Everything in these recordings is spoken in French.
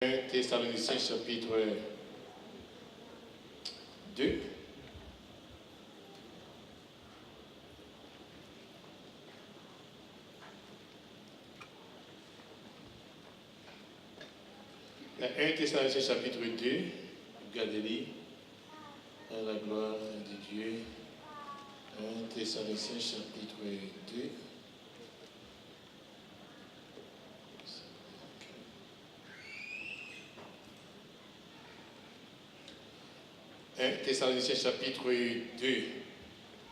1 Thessaloniciens chapitre 2. La 1 Thessaloniciens chapitre 2, regardez-les, à la gloire de Dieu. 1 Thessaloniciens chapitre 2. Thessaloniciens chapitre 2.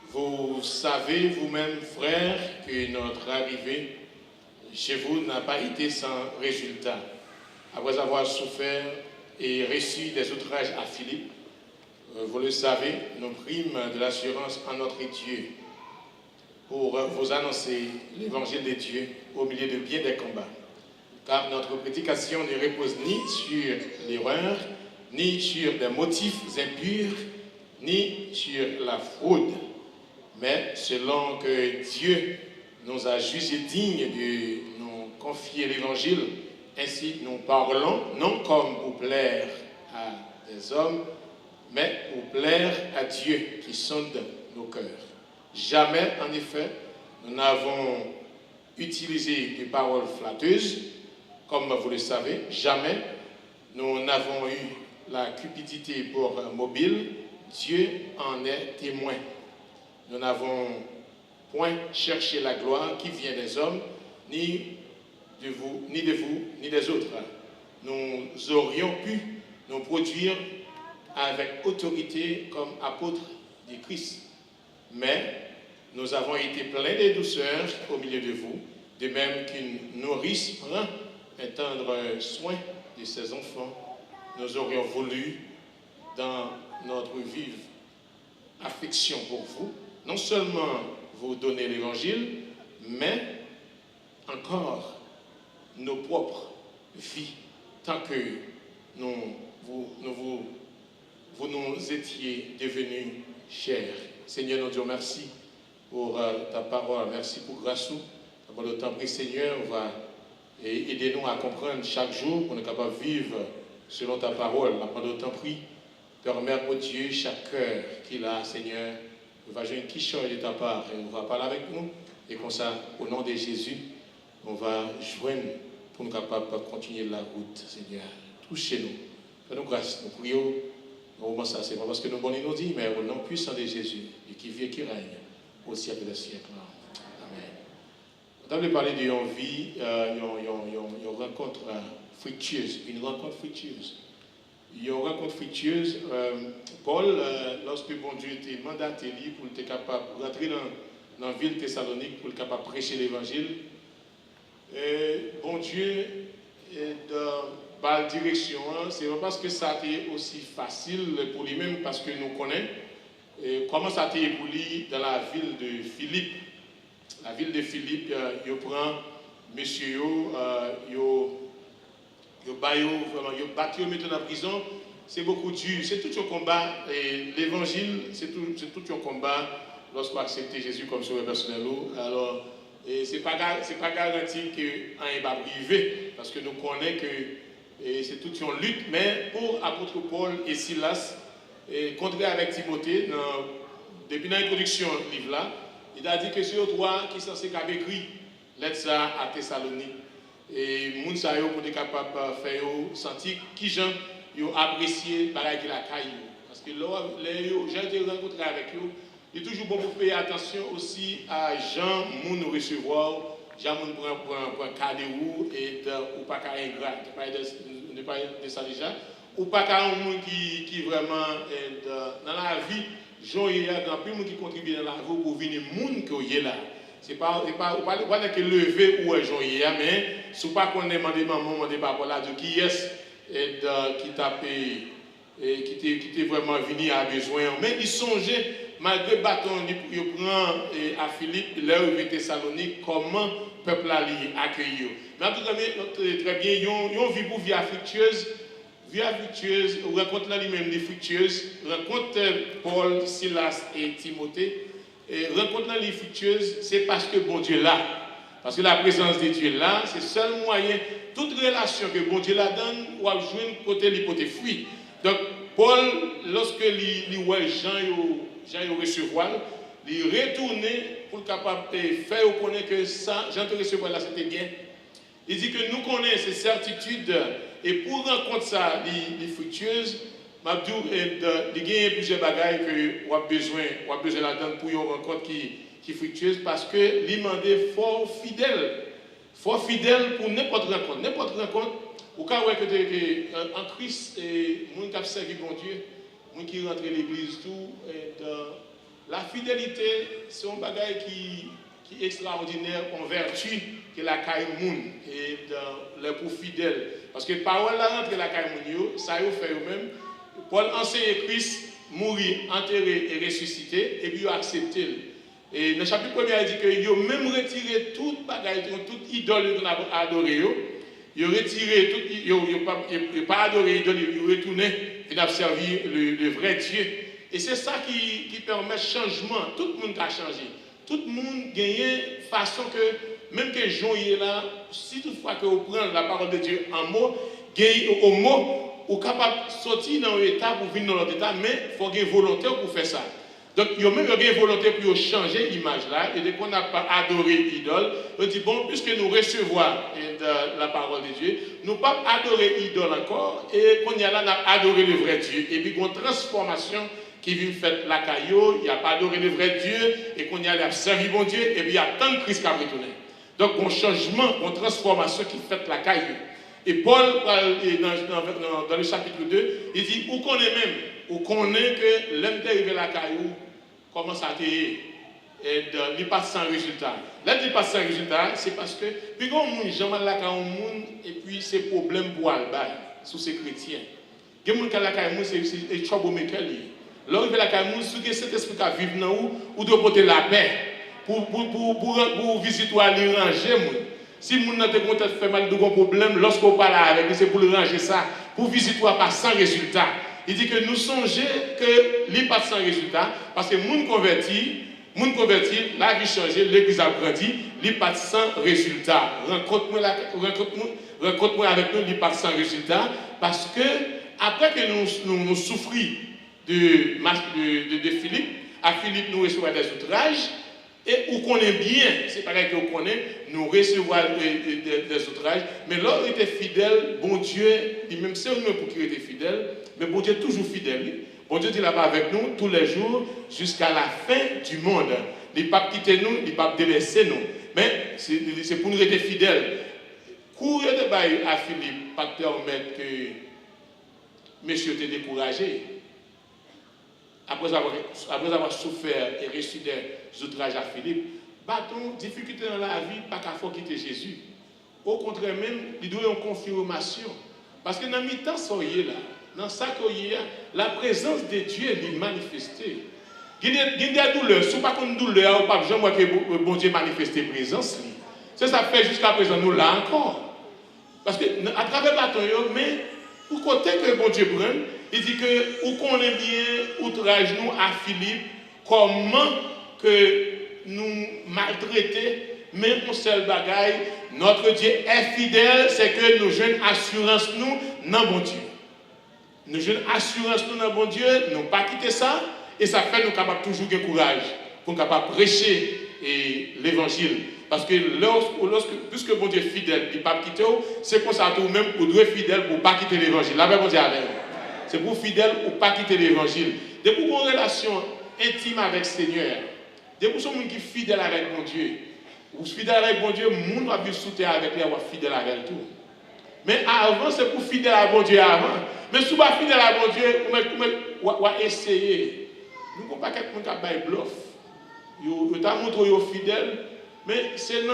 Vous savez vous-même, frères, que notre arrivée chez vous n'a pas été sans résultat. Après avoir souffert et reçu des outrages à Philippe, vous le savez, nous prîmes de l'assurance en notre Dieu pour vous annoncer l'évangile de Dieu au milieu de bien des combats. Car notre prédication ne repose ni sur l'erreur, ni sur des motifs impurs, ni sur la fraude, mais selon que Dieu nous a jugés dignes de nous confier l'évangile, ainsi nous parlons, non comme pour plaire à des hommes, mais pour plaire à Dieu qui sonde nos cœurs. Jamais, en effet, nous n'avons utilisé des paroles flatteuses, comme vous le savez, jamais nous n'avons eu la cupidité pour mobile. Dieu en est témoin. Nous n'avons point cherché la gloire qui vient des hommes, ni de vous, ni des autres. Nous aurions pu nous produire avec autorité comme apôtres de Christ. Mais nous avons été pleins de douceur au milieu de vous, de même qu'une nourrice prend un tendre soin de ses enfants. Nous aurions voulu, dans notre vive affection pour vous, non seulement vous donner l'évangile, mais encore nos propres vies, tant que vous nous étiez devenus chers. Seigneur, nous disons merci pour ta parole, merci pour grâce. Pendant le temps pris, Seigneur, va aider-nous à comprendre chaque jour pour nous capables de vivre selon ta parole. Pendant le temps pris, permets, oh Dieu, chaque cœur qu'il a, Seigneur, va jouer une quicheur de ta part et on va parler avec nous. Et comme ça, au nom de Jésus, on va joindre pour nous capables de continuer la route, Seigneur. Touchez-nous. Fais-nous grâce, nous prions. Nous ça, c'est pas parce que nous bon nous dit, mais au nom puissant de Jésus, et qui vit et qui règne au siècle des siècles. Amen. On a parlé d'une vie, une rencontre fructueuse, une rencontre fructueuse. Une rencontre fructueuse. Paul, lorsque bon Dieu était mandaté pour être capable de rentrer dans la ville de Thessalonique, pour être capable de prêcher l'évangile, bon Dieu, dans la direction, c'est pas parce que ça a été aussi facile pour lui-même, parce que nous connaissons comment ça a été pour lui dans la ville de Philippe. La ville de Philippe, il prend monsieur, il battu, il met en prison, c'est beaucoup dur. C'est tout un combat. L'évangile, c'est tout un combat lorsqu'on accepte Jésus comme sauveur personnel. Alors, ce n'est pas garanti qu'un va arriver, parce que nous connaissons que c'est toute une lutte. Mais pour l'apôtre Paul et Silas, contraire avec Timothée, depuis l'introduction du livre là, il a dit que c'est eux trois qui sont censés avoir écrit lettre à Thessalonique. Et les gens pour être capable de faire sentir qui gens ont apprécié pareil que la caille. Parce que les gens qui ont rencontré avec eux, il est toujours bon pour payer attention aussi à gens qui nous recevoir, gens qui prennent un cadeau et ou pas qu'à ingrat, ne pas de ça déjà, ou pas qu'à un monde qui vraiment dans la vie, gens il y a grand plus de monde qui contribue dans la vie pour venir monde qui est là. C'est pas que lever ou joyer, mais si pas qu'on demande maman, on pas là de qui est qui t'a payé et qui était vraiment venu à besoin. Mais il songeait malgré bâton il prend à Philippe là où il Thessalonique comment peuple a accueilli. Mais en tout cas très bien, ils vivent pour vie affectueuse, rencontre là lui-même des fructueuses, rencontre Paul, Silas et Timothée. Et rencontre là les fructueuses, c'est parce que bon Dieu là. Parce que la présence de Dieu là, c'est le seul moyen, toute relation que bon Dieu la donne, ou à jouer côté l'hypothèse fruit. Donc, Paul, lorsque il voit Jean recevoir, il retourne pour capable de faire connaître que ça, Jean te recevoir là, c'était bien. Il dit que nous connaissons ces certitudes et pour rencontrer ça, les fructueuses, Mabdou, il y a plusieurs bagages que vous avez besoin là-dedans pour une rencontre qui est fructueuse parce que il demande fort fidèle pour n'importe rencontre. Au cas où en Christ, les gens qui ont servi bon Dieu, les gens qui rentrent à l'église, tout, la fidélité, c'est un bagage qui est extraordinaire en vertu que la caïmoun et le pour fidèle. Parce que parole la rentre la caïmoun, ça y fait eux-mêmes. Paul enseigne Christ, mourir, enterré et ressuscité, et puis il a accepté. Et dans le chapitre 1er, il dit qu'il a même retiré toute bagaille, toute idole qu'on a adoré. Il a retiré tout, il n'a pas adoré l'idole, il a retourné, il a servi le vrai Dieu. Et c'est ça qui permet le changement. Tout le monde a changé. Tout le monde gagne façon que, même que Jean est là, si toutefois que vous prenez la parole de Dieu en mot, au mot, vous êtes capable de sortir dans un état pour venir dans l'autre état, mais il faut avoir une volonté pour faire ça. Donc, il y a même une volonté pour changer l'image là, et dès qu'on n'a pas adoré l'idole, on dit, bon, puisque nous recevons la parole de Dieu, nous ne pas adorer l'idole encore, et qu'on y a là, on a adoré le vrai Dieu. Et puis, une transformation qui vient faire la caillou, il n'y a pas adoré le vrai Dieu, et qu'on y a servi bon Dieu, et puis il y a tant de Christ qui a retourné. Donc, un changement, une transformation qui fait la caillou. Et Paul, dans le chapitre 2, il dit, où qu'on est même, où qu'on est que l'homme d'arriver la caillou, commence à t'aider, et il passe sans résultat. Là, il passe sans résultat, c'est parce que, puis quand on jamais la caillou, et puis c'est problème pour Alba, sous ces chrétiens. Il y a des gens qui la caillou, c'est troublemaker. Lorsque la caillou, si cet esprit qui vit dans vous, ou de porter la paix, pour visiter ou aller ranger. Si vous n'avez pas fait mal de problème, lorsqu'on parle avec lui, c'est pour le ranger ça, pour visiter ou pas sans résultat. Il dit que nous songeons que l'île passe sans résultat, parce que les gens convertis, la vie changée, l'église a grandi, l'île passe sans résultat. Rencontre-moi avec nous, l'île passe sans résultat, parce que après que nous souffrons de Philippe, à Philippe nous recevons des outrages, et où qu'on est bien, c'est pareil qu'on connaît, nous recevons des outrages, mais là, il était fidèle, bon Dieu, même c'est nous pour qu'il était fidèle, mais bon Dieu est toujours fidèle. Bon Dieu est là-bas avec nous tous les jours jusqu'à la fin du monde. Il ne va pas quitter nous, il ne va pas délaisser nous. Mais c'est pour nous être fidèles. Courir de bail à Philippe, pas permettre que monsieur te découragé. Après avoir souffert et reçu des outrages à Philippe, bâton, difficulté dans la vie, pas qu'à faut quitter Jésus. Au contraire même, il doit y avoir une confirmation. Parce que dans le mi-temps, là, dans ça la présence de Dieu est manifestée. Il y a des douleurs. Si vous n'avez pas de douleur, vous ne pouvez pas que bon Dieu manifeste la présence. C'est ça fait jusqu'à présent, nous là encore. Parce que à travers le bâton, mais pour côté que bon Dieu prenne, il dit que, où qu'on est bien, outrage nous à Philippe, comment que nous maltraiter, même pour seul bagaille, notre Dieu est fidèle, c'est que nous jeunes assurance nous dans bon Dieu. Nous jeunes assurance nous dans bon Dieu, nous pas quitter ça, et ça fait nous capables toujours de courage pour nous capables prêcher l'évangile. Parce que puisque bon Dieu est fidèle, il ne pas quitter, c'est pour ça que nous-mêmes, nous devons être fidèles pour ne pas quitter l'évangile. La même bon Dieu avec. C'est pour fidèle pour ne pas quitter l'évangile. Dès pour une relation intime avec le Seigneur, dès pour ceux qui sont fidèles avec mon Dieu, ou fidèles avec mon Dieu, les gens va vivre sous terre avec lui, ou fidèle avec tout. Mais avant, c'est pour fidèle à bon Dieu avant. Mais si vous n'êtes pas fidèle à bon Dieu, vous allez essayer. Nous ne pouvons pas quelqu'un qui a fait bluff. Vous avez montré que vous êtes fidèle, mais c'est dans.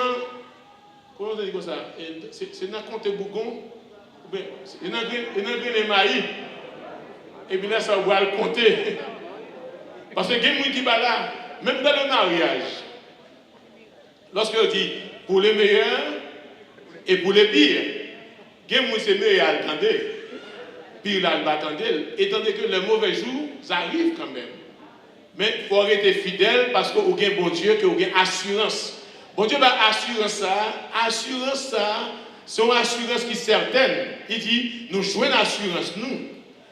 Comment on dit ça? C'est dans Comte Bougon, c'est dans Green Maïs. Et bien là, ça va le compter. Parce que il y a des gens qui sont là, même dans le mariage. Lorsque on dit pour les meilleurs et pour les pires, il y a des gens qui sont meilleurs à attendre, pire à attendre, étant donné que les mauvais jours arrivent quand même. Mais il faut rester fidèle parce que vous avez un bon Dieu, que vous avez assurance. Bon Dieu va assurer ça. Assurance ça, c'est une assurance qui est certaine. Il dit, nous jouons l'assurance, nous.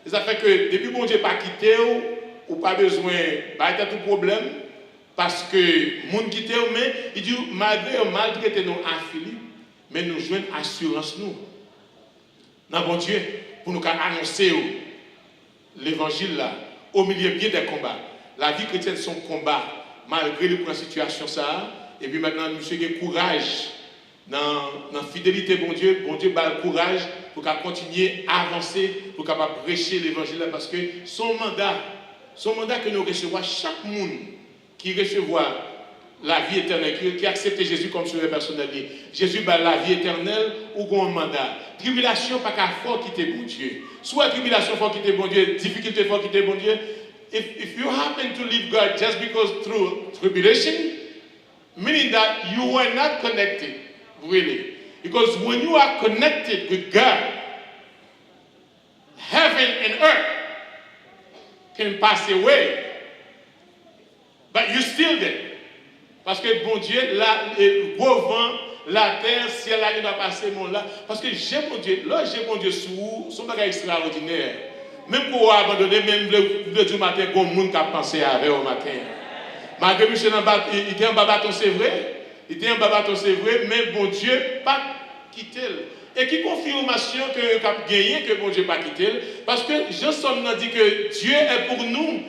Et ça fait que depuis bon Dieu pas quitté ou pas besoin, pas de tout problème, parce que le monde quitté, mais il dit, malgré nous affiliés, mais nous jouons assurance, nous. Dans bon Dieu, pour nous annoncer l'évangile là, au milieu bien des combats. La vie chrétienne, son combat, malgré les situations ça. Et puis maintenant, nous avons courage dans la fidélité, bon Dieu bat le courage pour continuer à avancer, pour capable prêcher l'évangile là, parce que son mandat que nous recevons, chaque monde qui recevra la vie éternelle, qui accepte Jésus comme sauveur personnel, Jésus bat la vie éternelle ou un mandat. Tribulation, pas qu'à fort quitter bon Dieu. Soit tribulation, fort quitter bon Dieu, difficulté, fort quitter bon Dieu. If you happen to leave God just because through tribulation, meaning that you are not connected, really. Because when you are connected with God, heaven and earth can pass away, but you're still there. Parce que bon Dieu, le gros vent, la terre, ciel, là, il va passer mon là. Parce que j'ai mon Dieu, là j'ai mon Dieu sous, son bagage extraordinaire. Même pour abandonner, même le du matin, comme le monde qui a pensé avec au matin. Malgré que il était en bas c'est vrai. Il était en bas c'est vrai, mais bon Dieu, pas quitté. Et qui confirmation que a gagné que bon Dieu pas quitté. Parce que Jean nous dit que Dieu est pour nous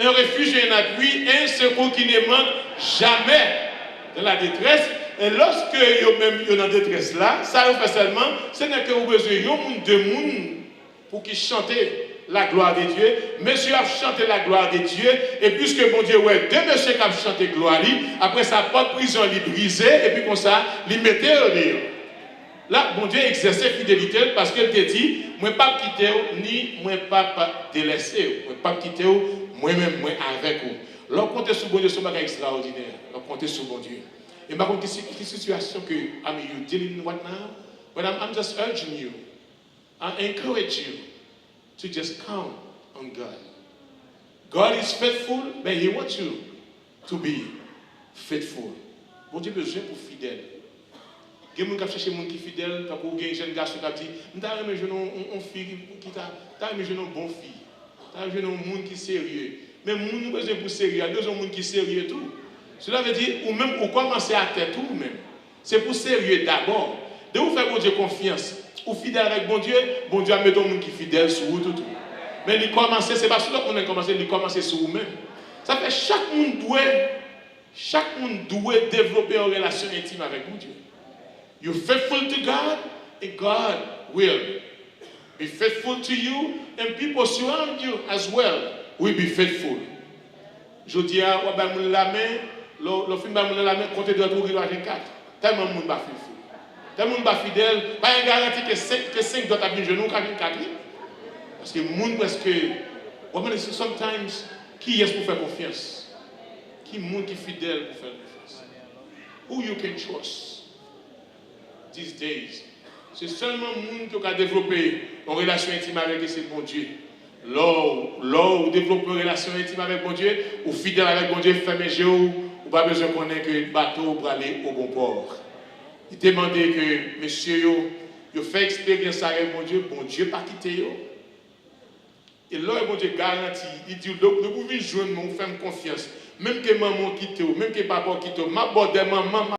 un refuge et un appui, un secours qui ne manque jamais dans la détresse. Et lorsque vous êtes dans la détresse là, ça vous fait seulement, ce n'est que vous avez besoin de monde pour qu'ils chantent la gloire de Dieu. Monsieur a chanté la gloire de Dieu, et puisque bon Dieu, ouais, deux messieurs qui ont chanté gloire, après sa porte prison, il brisée, et puis comme ça, il mettait au livre. Là, bon Dieu exerçait fidélité parce qu'il te dit, moi pas quitter ni moi pas délaisser, moi pas quitter moi-même, moi avec vous. L'on compte sur bon Dieu, c'est un bagage extraordinaire. L'on compte sur bon Dieu. Et par contre, quelle situation que you dealing with now? But I'm just urging you, I encourage you to just count on God. God is faithful, but He wants you to be faithful. Bon Dieu besoin pour fidèle. Il y a des gens qui cherchent des gens qui sont fidèles, quand vous avez un jeune garçon qui dit, je vais une fille qui t'a une bonne fille, tu as un monde qui est sérieux. Mais nous avons besoin pour sérieux, il y a deux gens qui sont sérieux tout. Cela veut dire, ou même, ou commencer à tête tout même. C'est pour sérieux d'abord. De vous faire bon Dieu confiance, ou fidèle avec bon Dieu a mis un monde qui est fidèle sur vous tout. Mais il commence, c'est pas sûr qu'on a commencé, il commence sur vous-même. Ça fait chaque monde doit développer une relation intime avec bon Dieu. You're faithful to God, and God will be faithful to you, and people surround you as well will be faithful. Je dis à vous, la main, le film de la main, comptez de retour à 24. Tellement de monde pas faithful. Tellement de monde pas fidèle. Pas une garantie que 5 d'autres abîment genou, 4. Parce que le monde presque, sometimes, qui est pour faire confiance? Qui est le monde qui est fidèle pour faire confiance? Who you can trust? These days. C'est seulement le monde qui a développé une relation intime avec ce bon Dieu. Là où développer une relation intime avec bon Dieu, ou fidèle avec bon Dieu, fermez les yeux, ou pas besoin qu'on ait que le bateau pour aller au bon port. Il demandait que monsieur, il fait expérience avec bon Dieu pas quitté. Et là, bon Dieu garantit, il dit, vous pouvez joindre, vous faites confiance. Même que maman quitte, même que papa quitte, ma bonne maman,